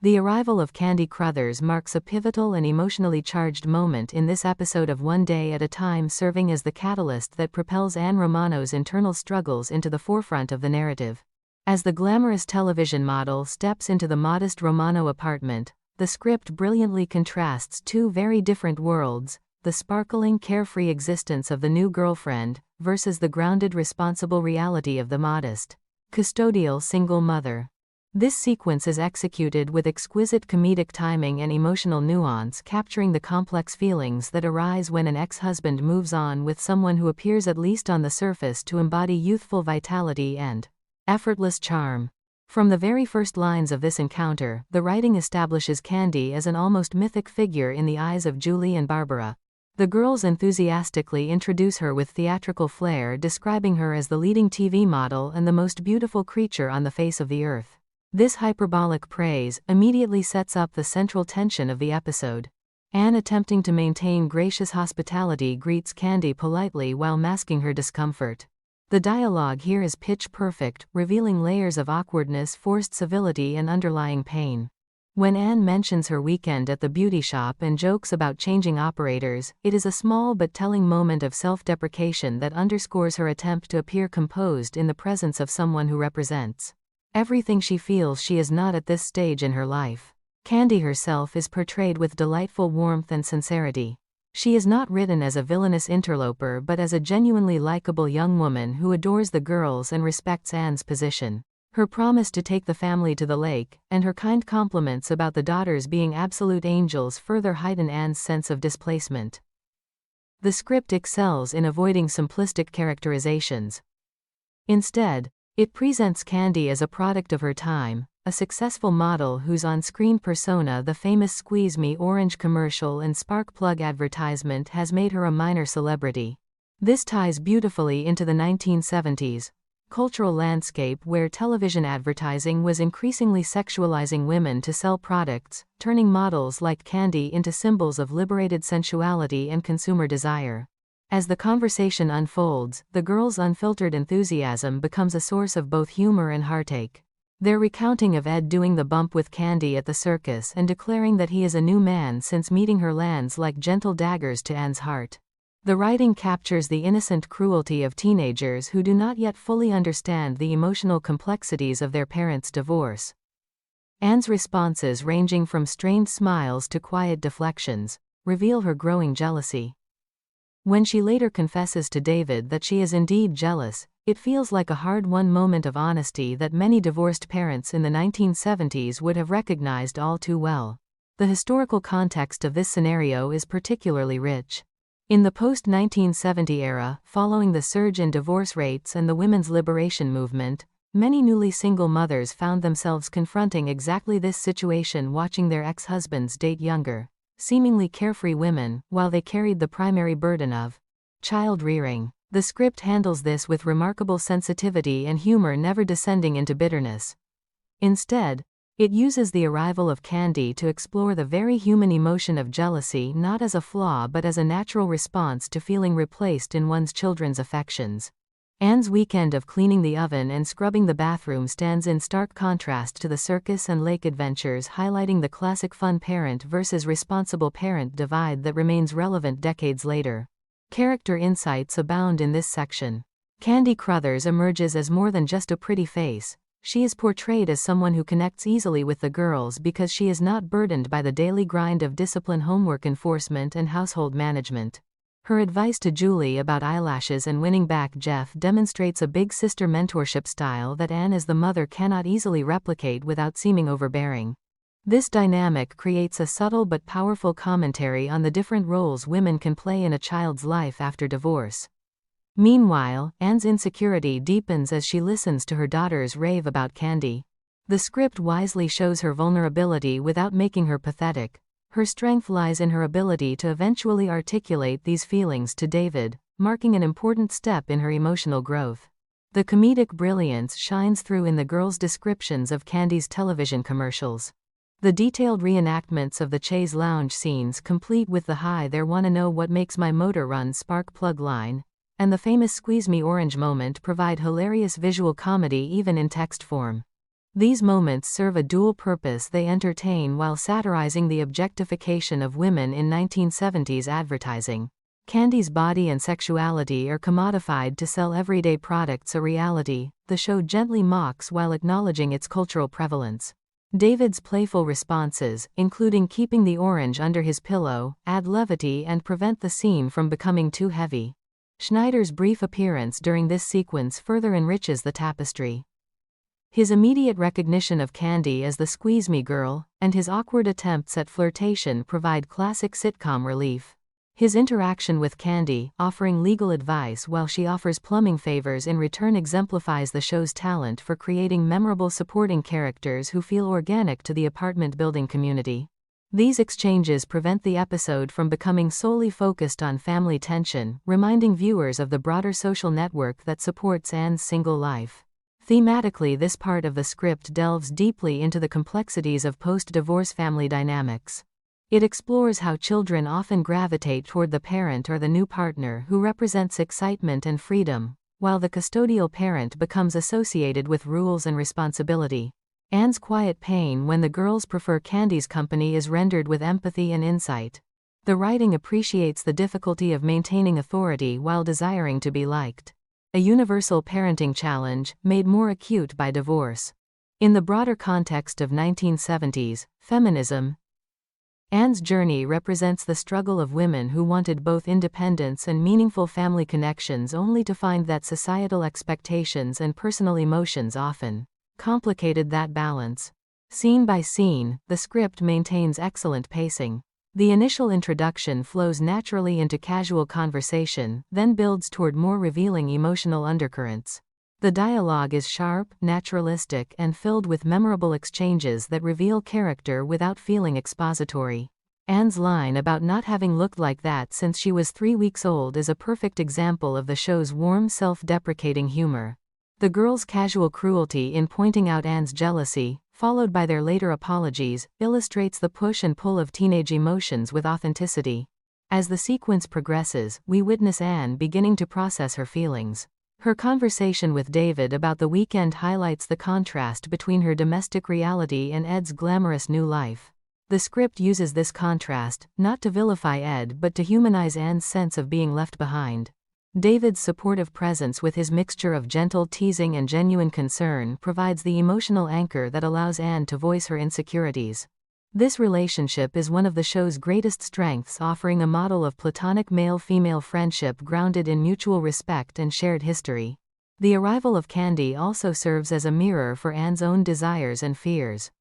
The arrival of Candy Crothers marks a pivotal and emotionally charged moment in this episode of One Day at a Time, serving as the catalyst that propels Anne Romano's internal struggles into the forefront of the narrative. As the glamorous television model steps into the modest Romano apartment, the script brilliantly contrasts two very different worlds: the sparkling, carefree existence of the new girlfriend versus the grounded, responsible reality of the modest, custodial single mother. This sequence is executed with exquisite comedic timing and emotional nuance, capturing the complex feelings that arise when an ex-husband moves on with someone who appears, at least on the surface, to embody youthful vitality and effortless charm. From the very first lines of this encounter, the writing establishes Candy as an almost mythic figure in the eyes of Julie and Barbara. The girls enthusiastically introduce her with theatrical flair, describing her as the leading TV model and the most beautiful creature on the face of the earth. This hyperbolic praise immediately sets up the central tension of the episode. Anne, attempting to maintain gracious hospitality, greets Candy politely while masking her discomfort. The dialogue here is pitch perfect, revealing layers of awkwardness, forced civility, and underlying pain. When Anne mentions her weekend at the beauty shop and jokes about changing operators, it is a small but telling moment of self-deprecation that underscores her attempt to appear composed in the presence of someone who represents everything she feels she is not at this stage in her life. Candy herself is portrayed with delightful warmth and sincerity. She is not written as a villainous interloper but as a genuinely likable young woman who adores the girls and respects Anne's position. Her promise to take the family to the lake, and her kind compliments about the daughters being absolute angels, further heighten Anne's sense of displacement. The script excels in avoiding simplistic characterizations. Instead, it presents Candy as a product of her time, a successful model whose on-screen persona, the famous Squeeze Me orange commercial and spark plug advertisement, has made her a minor celebrity. This ties beautifully into the 1970s cultural landscape, where television advertising was increasingly sexualizing women to sell products, turning models like Candy into symbols of liberated sensuality and consumer desire. As the conversation unfolds, the girls' unfiltered enthusiasm becomes a source of both humor and heartache. Their recounting of Ed doing the bump with Candy at the circus and declaring that he is a new man since meeting her lands like gentle daggers to Anne's heart. The writing captures the innocent cruelty of teenagers who do not yet fully understand the emotional complexities of their parents' divorce. Anne's responses, ranging from strained smiles to quiet deflections, reveal her growing jealousy. When she later confesses to David that she is indeed jealous, it feels like a hard-won moment of honesty that many divorced parents in the 1970s would have recognized all too well. The historical context of this scenario is particularly rich. In the post-1970 era, following the surge in divorce rates and the women's liberation movement, many newly single mothers found themselves confronting exactly this situation, watching their ex-husbands date younger, seemingly carefree women, while they carried the primary burden of child rearing. The script handles this with remarkable sensitivity and humor, never descending into bitterness. Instead, it uses the arrival of Candy to explore the very human emotion of jealousy, not as a flaw but as a natural response to feeling replaced in one's children's affections. Anne's weekend of cleaning the oven and scrubbing the bathroom stands in stark contrast to the circus and lake adventures, highlighting the classic fun parent versus responsible parent divide that remains relevant decades later. Character insights abound in this section. Candy Crothers emerges as more than just a pretty face. She is portrayed as someone who connects easily with the girls because she is not burdened by the daily grind of discipline, homework enforcement, and household management. Her advice to Julie about eyelashes and winning back Jeff demonstrates a big sister mentorship style that Anne as the mother cannot easily replicate without seeming overbearing. This dynamic creates a subtle but powerful commentary on the different roles women can play in a child's life after divorce. Meanwhile, Anne's insecurity deepens as she listens to her daughters rave about Candy. The script wisely shows her vulnerability without making her pathetic. Her strength lies in her ability to eventually articulate these feelings to David, marking an important step in her emotional growth. The comedic brilliance shines through in the girls' descriptions of Candy's television commercials. The detailed reenactments of the chaise lounge scenes, complete with the "Hi there, wanna know what makes my motor run" spark plug line, and the famous "Squeeze Me orange" moment, provide hilarious visual comedy even in text form. These moments serve a dual purpose. They entertain while satirizing the objectification of women in 1970s advertising. Candy's body and sexuality are commodified to sell everyday products. A reality the show gently mocks while acknowledging its cultural prevalence. David's playful responses, including keeping the orange under his pillow, add levity and prevent the scene from becoming too heavy. Schneider's brief appearance during this sequence further enriches the tapestry. His immediate recognition of Candy as the squeeze-me girl, and his awkward attempts at flirtation provide classic sitcom relief. His interaction with Candy, offering legal advice while she offers plumbing favors in return, exemplifies the show's talent for creating memorable supporting characters who feel organic to the apartment building community. These exchanges prevent the episode from becoming solely focused on family tension, reminding viewers of the broader social network that supports Anne's single life. Thematically, this part of the script delves deeply into the complexities of post-divorce family dynamics. It explores how children often gravitate toward the parent or the new partner who represents excitement and freedom, while the custodial parent becomes associated with rules and responsibility. Anne's quiet pain when the girls prefer Candy's company is rendered with empathy and insight. The writing appreciates the difficulty of maintaining authority while desiring to be liked. A universal parenting challenge, made more acute by divorce. In the broader context of 1970s feminism, Anne's journey represents the struggle of women who wanted both independence and meaningful family connections, only to find that societal expectations and personal emotions often complicated that balance. Scene by scene, the script maintains excellent pacing. The initial introduction flows naturally into casual conversation, then builds toward more revealing emotional undercurrents. The dialogue is sharp, naturalistic, and filled with memorable exchanges that reveal character without feeling expository. Anne's line about not having looked like that since she was 3 weeks old is a perfect example of the show's warm, self-deprecating humor. The girls' casual cruelty in pointing out Anne's jealousy, followed by their later apologies, illustrates the push and pull of teenage emotions with authenticity. As the sequence progresses, we witness Anne beginning to process her feelings. Her conversation with David about the weekend highlights the contrast between her domestic reality and Ed's glamorous new life. The script uses this contrast, not to vilify Ed but to humanize Anne's sense of being left behind. David's supportive presence with his mixture of gentle teasing and genuine concern provides the emotional anchor that allows Anne to voice her insecurities. This relationship is one of the show's greatest strengths, offering a model of platonic male-female friendship grounded in mutual respect and shared history. The arrival of Candy also serves as a mirror for Anne's own desires and fears.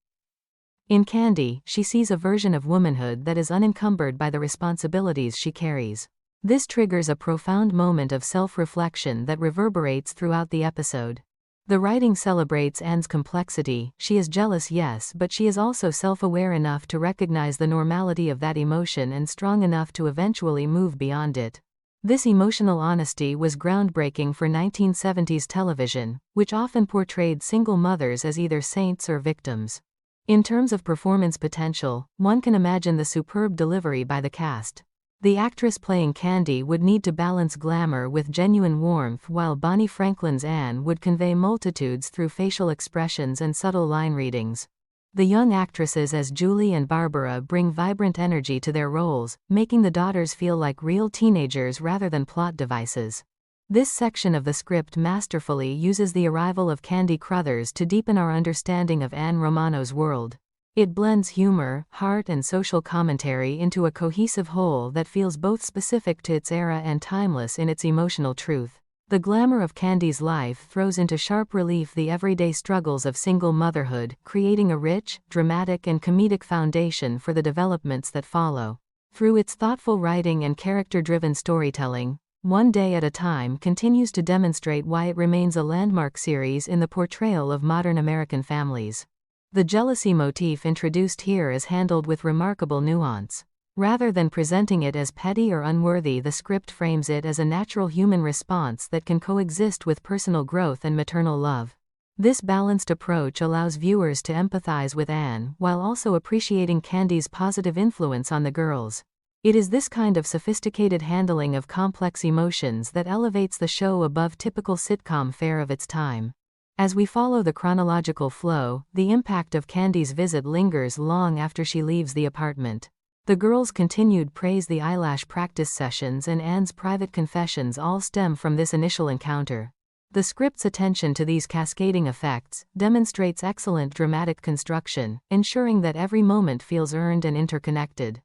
In Candy, she sees a version of womanhood that is unencumbered by the responsibilities she carries. This triggers a profound moment of self-reflection that reverberates throughout the episode. The writing celebrates Anne's complexity. She is jealous, yes, but she is also self-aware enough to recognize the normality of that emotion and strong enough to eventually move beyond it. This emotional honesty was groundbreaking for 1970s television, which often portrayed single mothers as either saints or victims. In terms of performance potential, one can imagine the superb delivery by the cast. The actress playing Candy would need to balance glamour with genuine warmth, while Bonnie Franklin's Anne would convey multitudes through facial expressions and subtle line readings. The young actresses as Julie and Barbara bring vibrant energy to their roles, making the daughters feel like real teenagers rather than plot devices. This section of the script masterfully uses the arrival of Candy Crothers to deepen our understanding of Anne Romano's world. It blends humor, heart, and social commentary into a cohesive whole that feels both specific to its era and timeless in its emotional truth. The glamour of Candy's life throws into sharp relief the everyday struggles of single motherhood, creating a rich, dramatic, and comedic foundation for the developments that follow. Through its thoughtful writing and character-driven storytelling, One Day at a Time continues to demonstrate why it remains a landmark series in the portrayal of modern American families. The jealousy motif introduced here is handled with remarkable nuance. Rather than presenting it as petty or unworthy, the script frames it as a natural human response that can coexist with personal growth and maternal love. This balanced approach allows viewers to empathize with Anne while also appreciating Candy's positive influence on the girls. It is this kind of sophisticated handling of complex emotions that elevates the show above typical sitcom fare of its time. As we follow the chronological flow, the impact of Candy's visit lingers long after she leaves the apartment. The girls' continued praise, the eyelash practice sessions, and Anne's private confessions all stem from this initial encounter. The script's attention to these cascading effects demonstrates excellent dramatic construction, ensuring that every moment feels earned and interconnected.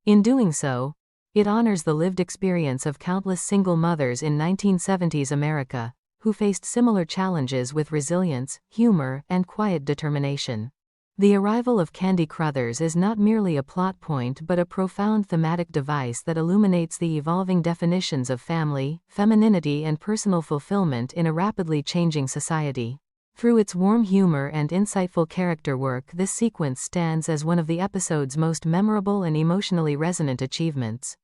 In doing so, it honors the lived experience of countless single mothers in 1970s America, who faced similar challenges with resilience, humor, and quiet determination. The arrival of Candy Crothers is not merely a plot point but a profound thematic device that illuminates the evolving definitions of family, femininity, and personal fulfillment in a rapidly changing society. Through its warm humor and insightful character work, this sequence stands as one of the episode's most memorable and emotionally resonant achievements.